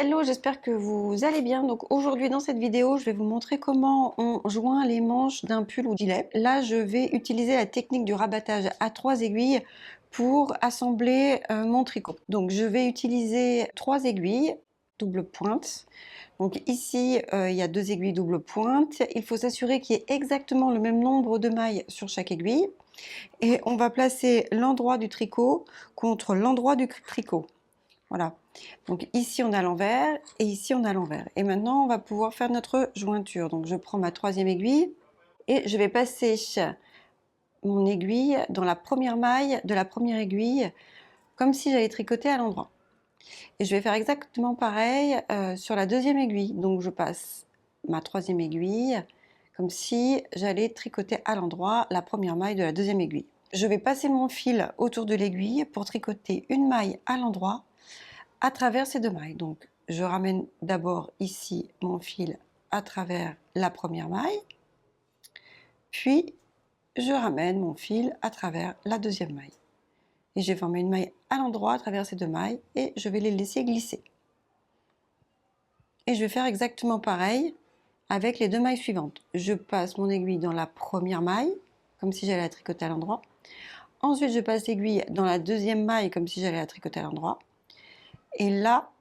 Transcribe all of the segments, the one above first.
Hello, j'espère que vous allez bien. Donc aujourd'hui dans cette vidéo, je vais vous montrer comment on joint les manches d'un pull ou gilet. Là, je vais utiliser la technique du rabattage à 3 aiguilles pour assembler mon tricot. Donc je vais utiliser 3 aiguilles double pointe. Donc ici, il y a 2 aiguilles double pointe. Il faut s'assurer qu'il y ait exactement le même nombre de mailles sur chaque aiguille. Et on va placer l'endroit du tricot contre l'endroit du tricot. Voilà. Donc ici on a l'envers et ici on a l'envers. Et maintenant on va pouvoir faire notre jointure. Donc je prends ma 3e aiguille et je vais passer mon aiguille dans la première maille de la première aiguille comme si j'allais tricoter à l'endroit. Et je vais faire exactement pareil sur la 2e aiguille. Donc je passe ma 3e aiguille comme si j'allais tricoter à l'endroit la première maille de la 2e aiguille. Je vais passer mon fil autour de l'aiguille pour tricoter une maille à l'endroit à travers ces 2 mailles. Donc je ramène d'abord ici mon fil à travers la première maille, puis je ramène mon fil à travers la 2e maille. Et j'ai formé une maille à l'endroit à travers ces 2 mailles et je vais les laisser glisser. Et je vais faire exactement pareil avec les 2 mailles suivantes. Je passe mon aiguille dans la première maille, comme si j'allais la tricoter à l'endroit. Ensuite, je passe l'aiguille dans la 2e maille, comme si j'allais la tricoter à l'endroit. Et là,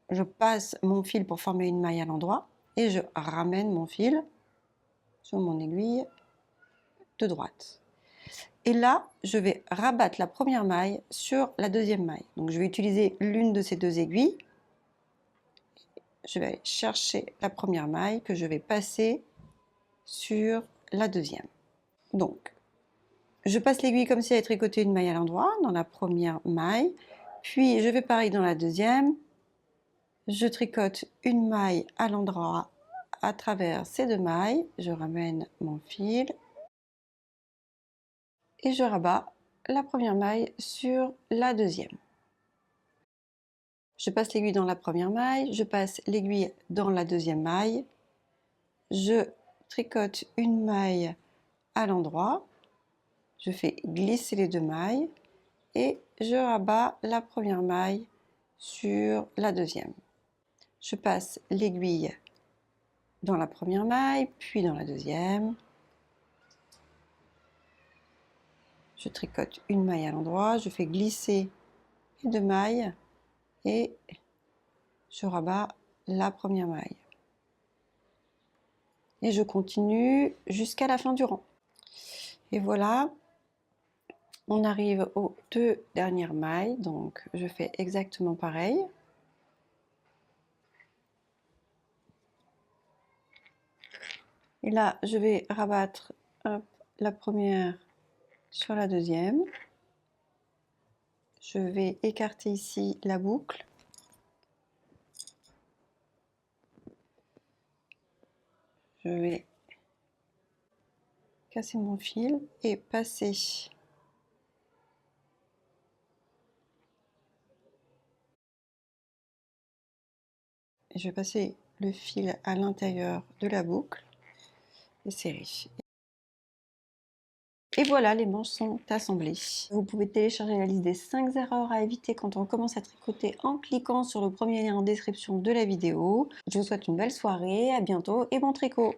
je passe mon fil pour former une maille à l'endroit et je ramène mon fil sur mon aiguille de droite. Et là, je vais rabattre la première maille sur la 2e maille. Donc je vais utiliser l'une de ces 2 aiguilles. Je vais aller chercher la première maille que je vais passer sur la 2e. Donc, je passe l'aiguille comme si j'allais tricoter une maille à l'endroit dans la première maille. Puis je fais pareil dans la 2e. Je tricote une maille à l'endroit à travers ces 2 mailles. Je ramène mon fil et je rabats la première maille sur la 2e. Je passe l'aiguille dans la première maille, je passe l'aiguille dans la 2e maille, je tricote une maille à l'endroit, je fais glisser les 2 mailles et je rabats la première maille sur la 2e. Je passe l'aiguille dans la première maille, puis dans la 2e. Je tricote une maille à l'endroit, je fais glisser les 2 mailles et je rabats la première maille. Et je continue jusqu'à la fin du rang. Et voilà, on arrive aux 2 dernières mailles, donc je fais exactement pareil. Et là, je vais rabattre la première sur la 2e. Je vais écarter ici la boucle. Je vais casser mon fil et passer je vais passer le fil à l'intérieur de la boucle et serrer. Et voilà, les manches sont assemblées. Vous pouvez télécharger la liste des 5 erreurs à éviter quand on commence à tricoter en cliquant sur le premier lien en description de la vidéo. Je vous souhaite une belle soirée, à bientôt et bon tricot!